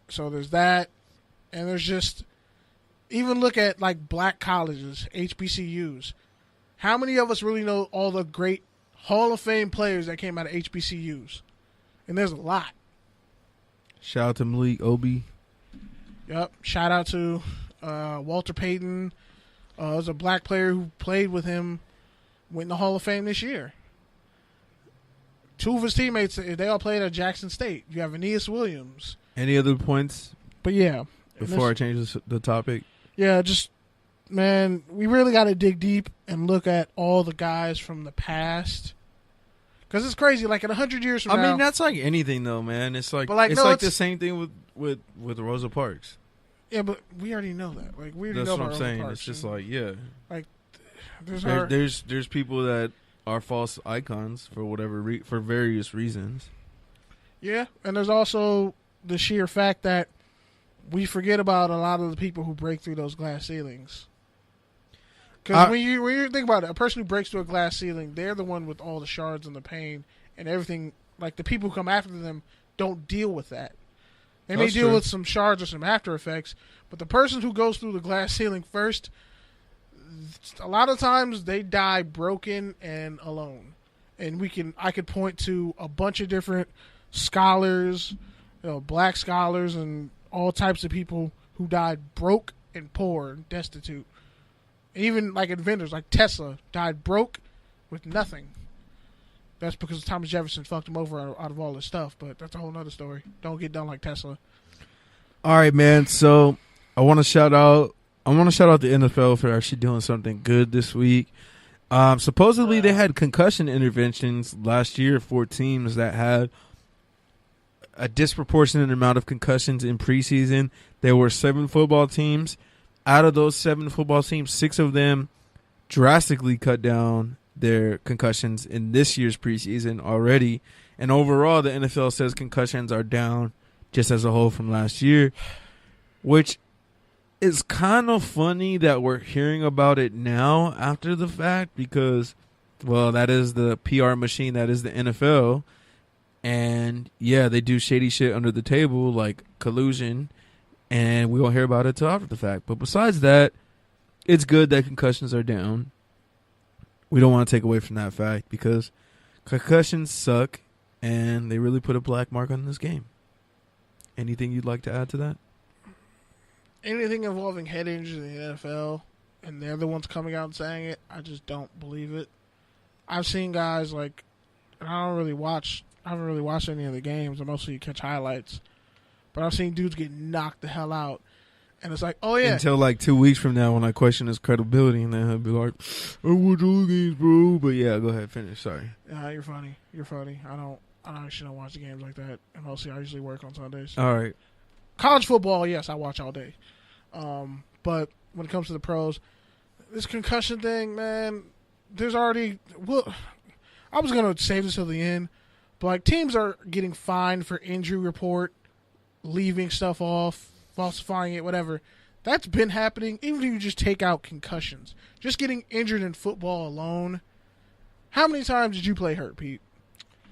So there's that. And there's just, even look at like black colleges, HBCUs. How many of us really know all the great Hall of Fame players that came out of HBCUs? And there's a lot. Shout out to Malik Obi. Yep. Shout out to Walter Payton. There's a black player who played with him, went in the Hall of Fame this year. 2 of his teammates, they all played at Jackson State. You have Aeneas Williams. Any other points? But yeah. Before I change the topic? Yeah, just, man, we really got to dig deep and look at all the guys from the past. Because it's crazy. Like, in 100 years from now. I mean, that's like anything, though, man. It's like, it's the same thing with Rosa Parks. Yeah, but we already know that. Like, we already that's know what about I'm saying. Parks, it's just like, yeah. Like, there's people that are false icons for whatever for various reasons. Yeah, and there's also the sheer fact that we forget about a lot of the people who break through those glass ceilings. Because when you think about it, a person who breaks through a glass ceiling, they're the one with all the shards and the pain and everything. Like, the people who come after them don't deal with that. They may deal with some shards or some after effects, but the person who goes through the glass ceiling first, a lot of times they die broken and alone. And I could point to a bunch of different scholars, black scholars, and all types of people who died broke and poor and destitute. Even like inventors like Tesla died broke with nothing. That's because Thomas Jefferson fucked him over out of all this stuff, but that's a whole other story. Don't get done like Tesla. All right, man. So I want to shout out the NFL for actually doing something good this week. Supposedly they had concussion interventions last year for teams that had a disproportionate amount of concussions in preseason. There were 7 football teams. Out of those 7 football teams, 6 of them drastically cut down their concussions in this year's preseason already. And overall, the NFL says concussions are down just as a whole from last year, which is kind of funny that we're hearing about it now after the fact because, well, that is the PR machine that is the NFL. And, yeah, they do shady shit under the table like collusion, and we won't hear about it till after the fact. But besides that, it's good that concussions are down. We don't want to take away from that fact because concussions suck, and they really put a black mark on this game. Anything you'd like to add to that? Anything involving head injuries in the NFL, and they're the ones coming out and saying it, I just don't believe it. I've seen guys like, I haven't really watched any of the games. I mostly catch highlights. But I've seen dudes get knocked the hell out. And it's like, oh, yeah. Until like 2 weeks from now when I question his credibility, and then he'll be like, I watch all the games, bro. But yeah, go ahead, finish. Sorry. You're funny. I actually don't watch the games like that. And mostly I usually work on Sundays. All right. College football, yes, I watch all day. But when it comes to the pros, this concussion thing, man, there's already, I was going to save this till the end, but like teams are getting fined for injury report, leaving stuff off, falsifying it, whatever. That's been happening. Even if you just take out concussions, just getting injured in football alone. How many times did you play hurt, Pete?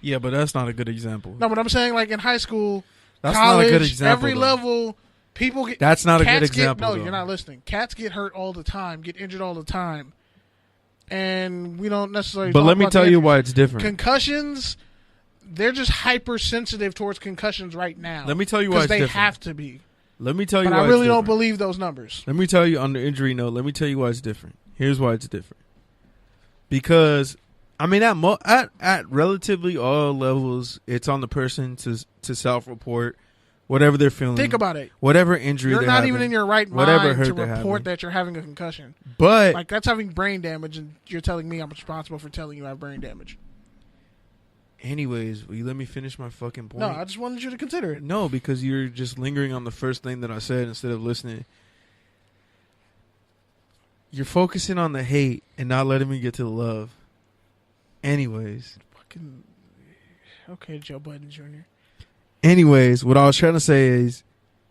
Yeah, but that's not a good example. No, but I'm saying like in high school, that's college, not a good example, every level, people get. That's not a good example. No, you're not listening. Cats get hurt all the time, get injured all the time, and we don't necessarily. But let me tell you why it's different. Concussions, they're just hypersensitive towards concussions right now. Let me tell you why it's different. Because they have to be. Let me tell you why. But I really don't believe those numbers. Let me tell you on the injury note. Let me tell you why it's different. Here's why it's different. Because, I mean, at relatively all levels, it's on the person to self-report whatever they're feeling. Think about it. Whatever injury they're having. You're not even in your right mind to report that you're having a concussion. But like that's having brain damage, and you're telling me I'm responsible for telling you I have brain damage. Anyways, will you let me finish my fucking point? No, I just wanted you to consider it. No, because you're just lingering on the first thing that I said instead of listening. You're focusing on the hate and not letting me get to the love. Anyways. Fucking okay, Joe Budden Jr. Anyways, what I was trying to say is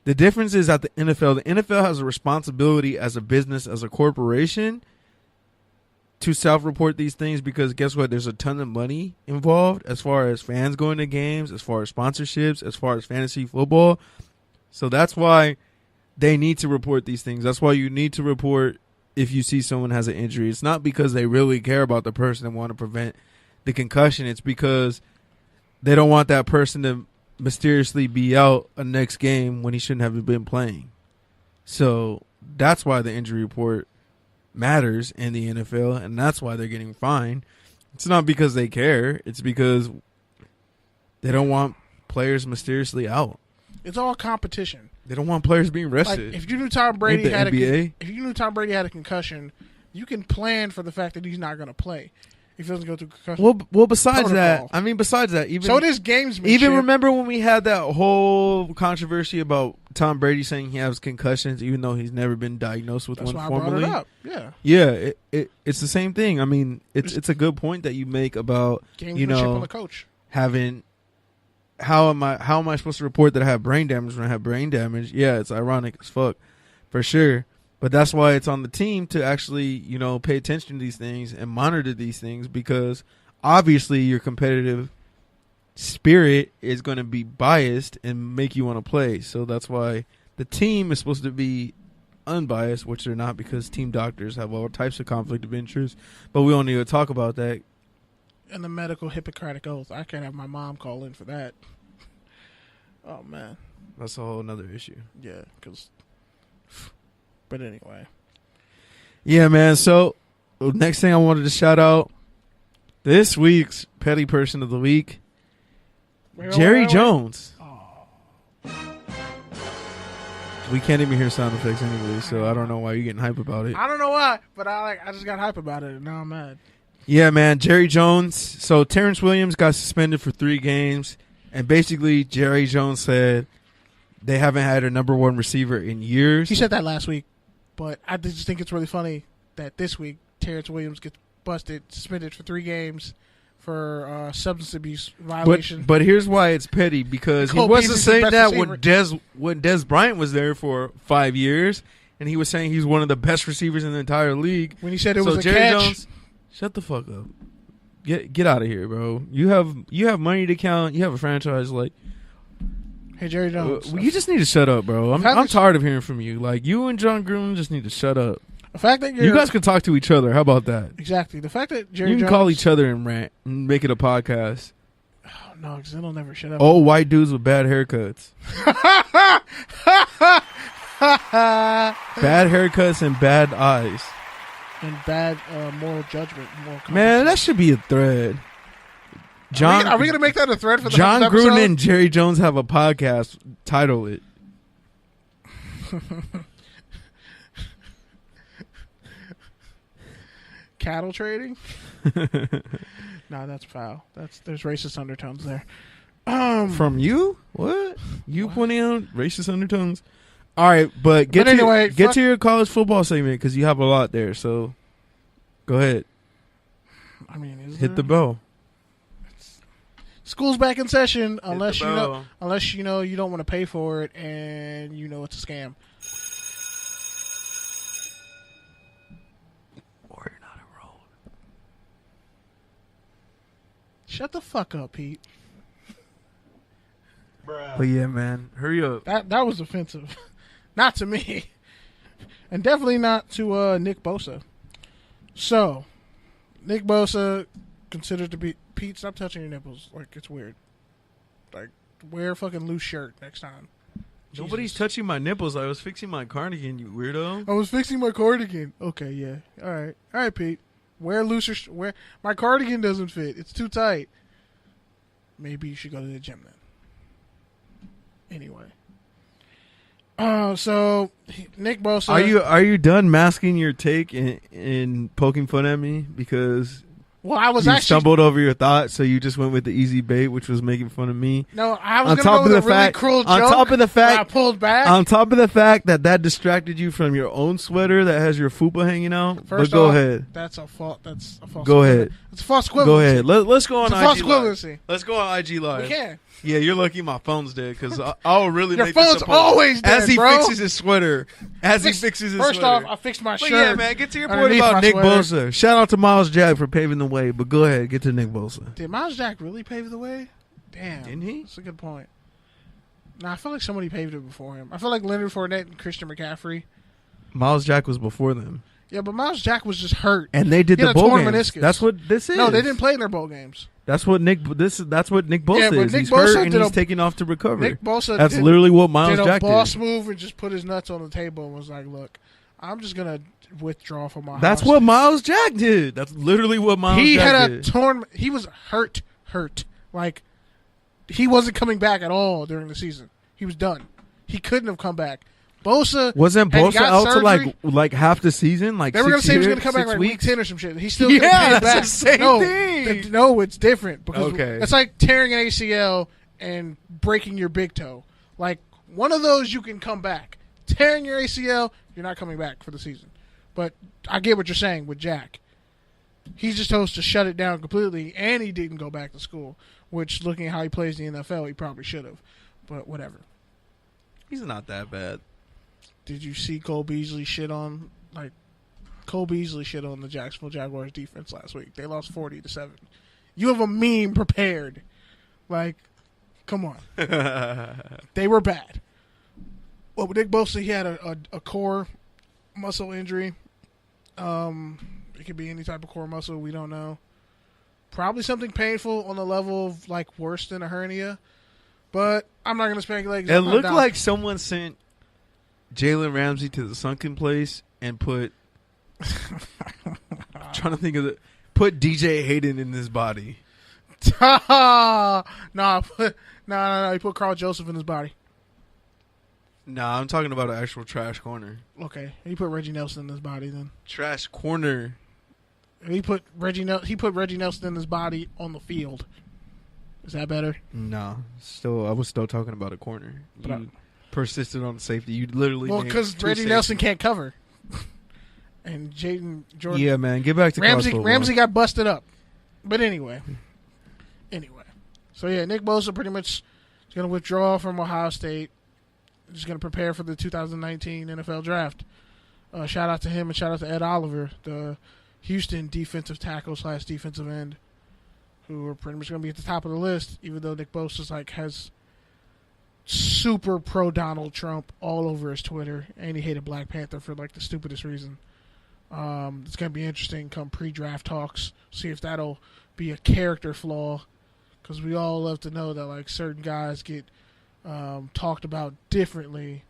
the difference is at the NFL has a responsibility as a business, as a corporation, to self-report these things because guess what? There's a ton of money involved as far as fans going to games, as far as sponsorships, as far as fantasy football. So that's why they need to report these things. That's why you need to report if you see someone has an injury. It's not because they really care about the person and want to prevent the concussion. It's because they don't want that person to mysteriously be out a next game when he shouldn't have been playing. So that's why the injury report matters in the NFL, and that's why they're getting fined. It's not because they care. It's because they don't want players mysteriously out. It's all competition. They don't want players being rested. Like, if you knew Tom Brady had NBA? if you knew Tom Brady had a concussion, you can plan for the fact that he's not going to play if he doesn't go through concussion. Well, besides that, even so it is gamesmanship. Even remember when we had that whole controversy about Tom Brady saying he has concussions, even though he's never been diagnosed with one formally. I brought it up. Yeah, it's the same thing. I mean, it's a good point that you make about gamesmanship on the coach having. How am I supposed to report that I have brain damage when I have brain damage? Yeah, it's ironic as fuck, for sure. But that's why it's on the team to actually, pay attention to these things and monitor these things, because obviously your competitive spirit is going to be biased and make you want to play. So that's why the team is supposed to be unbiased, which they're not, because team doctors have all types of conflict of interest. But we don't need to talk about that. And the medical Hippocratic oath. I can't have my mom call in for that. Oh, man. That's a whole other issue. Yeah, because... But anyway. Yeah, man. So, next thing I wanted to shout out, this week's Petty Person of the Week, Jerry Jones. Oh. We can't even hear sound effects anyway, so I don't know why you're getting hype about it. I don't know why, but I just got hype about it, and now I'm mad. Yeah, man, Jerry Jones. So Terrence Williams got suspended for 3 games, and basically Jerry Jones said they haven't had a number 1 receiver in years. He said that last week, but I just think it's really funny that this week Terrence Williams gets busted, suspended for 3 games for substance abuse violation. But here's why it's petty, because he wasn't saying that when Dez Bryant was there for 5 years, and he was saying he's one of the best receivers in the entire league. When he said it was a Jerry catch. Jones, shut the fuck up. Get out of here, bro. You have money to count. You have a franchise. Like, hey, Jerry Jones. You just need to shut up, bro. I'm tired of hearing from you. Like, you and John Gruden just need to shut up. The fact that you guys can talk to each other. How about that? Exactly. The fact that Jerry Jones... You can call each other and rant and make it a podcast. Oh, no, because it'll never shut up. Old white dudes with bad haircuts. Bad haircuts and bad eyes. And bad moral judgment. Man, that should be a thread. Are we going to make that a thread for the John next episode? Gruden and Jerry Jones have a podcast. Title it. Cattle trading? No, that's foul. There's racist undertones there. From you? What? You pointing out racist undertones? All right, but get to your college football segment, because you have a lot there. So, go ahead. I mean, hit the bell. School's back in session, unless you know you don't want to pay for it, and you know it's a scam. Or you're not enrolled. Shut the fuck up, Pete. Bruh. But yeah, man, hurry up. That was offensive. Not to me. And definitely not to Nick Bosa. So, Nick Bosa considered to be... Pete, stop touching your nipples. Like, it's weird. Like, wear a fucking loose shirt next time. Nobody's touching my nipples. I was fixing my cardigan, you weirdo. I was fixing my cardigan. Okay, yeah. All right, Pete. Wear looser... My cardigan doesn't fit. It's too tight. Maybe you should go to the gym then. Anyway. So Nick Bosa. Are you done masking your take and poking fun at me because stumbled over your thought, so you just went with the easy bait, which was making fun of me? No, I was going to go with a really cruel joke. On top of the fact, I pulled back. On top of the fact that distracted you from your own sweater that has your fupa hanging out. First but go off, ahead. That's a false. Go ahead. It's a false equivalency. Go ahead. Let's go on IG Live. Let's go on IG Live. We can. Yeah, you're lucky my phone's dead, because I'll really your make phone's this a always dead, as he bro. fixes his sweater. First off, I fixed my shirt. Yeah, man, get to your point about Nick Bosa. Shout out to Miles Jack for paving the way, but go ahead, get to Nick Bosa. Did Miles Jack really pave the way? Damn. Didn't he? That's a good point. Nah, I feel like somebody paved it before him. I feel like Leonard Fournette and Christian McCaffrey. Miles Jack was before them. Yeah, but Miles Jack was just hurt. And they did the bowl games. Meniscus. That's what this is. No, they didn't play in their bowl games. That's what Nick Bosa is. He's hurt and he's taking off to recover. Nick Bosa That's literally what Miles Jack did. Did a boss move and just put his nuts on the table and was like, "Look, I'm just gonna withdraw from my." That's what Miles Jack did. That's literally what Miles Jack did. He had a torn. He was hurt. Like he wasn't coming back at all during the season. He was done. He couldn't have come back. Wasn't Bosa out surgery to like half the season? Like they were going to say he was going to come back like week 10 or some shit. He still came back. The same thing. No, it's different because it's like tearing an ACL and breaking your big toe. Like one of those, you can come back. Tearing your ACL, you're not coming back for the season. But I get what you're saying with Jack. He's just supposed to shut it down completely, and he didn't go back to school. Which, looking at how he plays in the NFL, he probably should have. But whatever. He's not that bad. Did you see Cole Beasley shit on the Jacksonville Jaguars defense last week? They lost 40-7. You have a meme prepared. Like, come on. They were bad. Well, with Nick Bosa, he had a core muscle injury. It could be any type of core muscle. We don't know. Probably something painful on the level of like worse than a hernia. But I'm not going to speculate. It looked like someone sent Jalen Ramsey to the sunken place and put trying to think of put DJ Hayden in his body. No. He put Carl Joseph in his body. Nah, I'm talking about an actual trash corner. Okay, he put Reggie Nelson in his body then. Trash corner. He put Reggie Nelson in his body on the field. Is that better? No, I was still talking about a corner. You persisted on safety. You literally because Reggie Nelson can't cover, and Jaden Jordan. Yeah, man, get back to Ramsey got busted up, but anyway. So yeah, Nick Bosa pretty much is going to withdraw from Ohio State. Just going to prepare for the 2019 NFL Draft. Shout out to him and shout out to Ed Oliver, the Houston defensive tackle / defensive end, who are pretty much going to be at the top of the list, even though Nick Bosa has super pro Donald Trump all over his Twitter, and he hated Black Panther for like the stupidest reason. It's going to be interesting come pre-draft talks, see if that'll be a character flaw, because we all love to know that like certain guys get talked about differently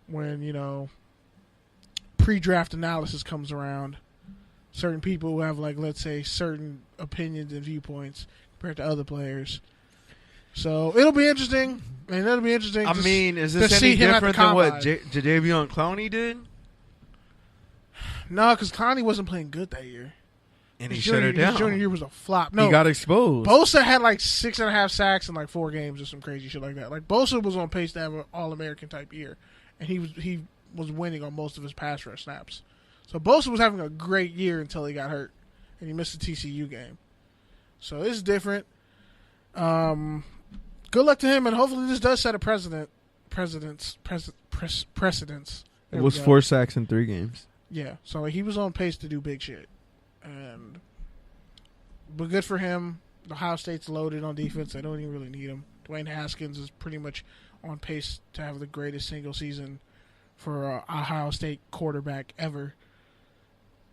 when pre-draft analysis comes around. Certain people who have like, let's say, certain opinions and viewpoints compared to other players. So it'll be interesting. And it'll be interesting. I mean, is this any different than what Jadeveon Clowney did? No, because Clowney wasn't playing good that year. And he shut it down. His junior year was a flop. No, he got exposed. Bosa had like 6.5 sacks in like 4 games or some crazy shit like that. Like Bosa was on pace to have an All-American type year, and he was winning on most of his pass rush snaps. So Bosa was having a great year until he got hurt, and he missed the TCU game. So it's different. Good luck to him, and hopefully this does set a precedence. It was 4 sacks in 3 games. Yeah, so he was on pace to do big shit. But good for him. Ohio State's loaded on defense. They don't even really need him. Dwayne Haskins is pretty much on pace to have the greatest single season for an Ohio State quarterback ever.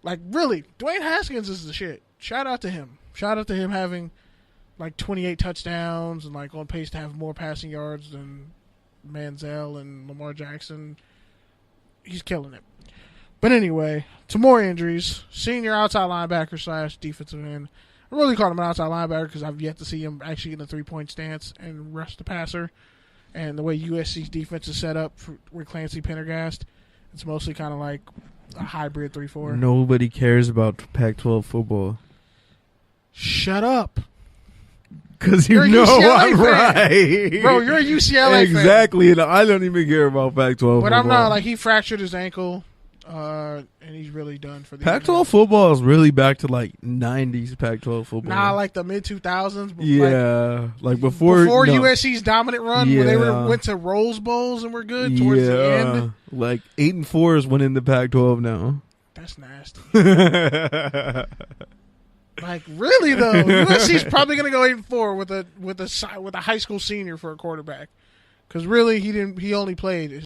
Like, really, Dwayne Haskins is the shit. Shout out to him. Shout out to him having, like, 28 touchdowns and, like, on pace to have more passing yards than Manziel and Lamar Jackson. He's killing it. But anyway, to more injuries. Senior outside linebacker / defensive end. I really call him an outside linebacker because I've yet to see him actually get a 3-point stance and rush the passer. And the way USC's defense is set up with Clancy Pendergast, it's mostly kind of like a hybrid 3-4. Nobody cares about Pac-12 football. Shut up. Because I'm right. Bro, you're a UCLA fan. Exactly, and I don't even care about Pac-12 football. But I'm not. Like, he fractured his ankle, and he's really done for the Pac-12 football is really back to, like, 90s Pac-12 football. Nah, like the mid-2000s. Yeah. Like before USC's dominant run, when they went to Rose Bowls and were good towards the end. Like 8-4 is winning the Pac-12 now. That's nasty. Like, really though, USC's probably going to go 8-4 with a high school senior for a quarterback, Because really, he didn't. He only played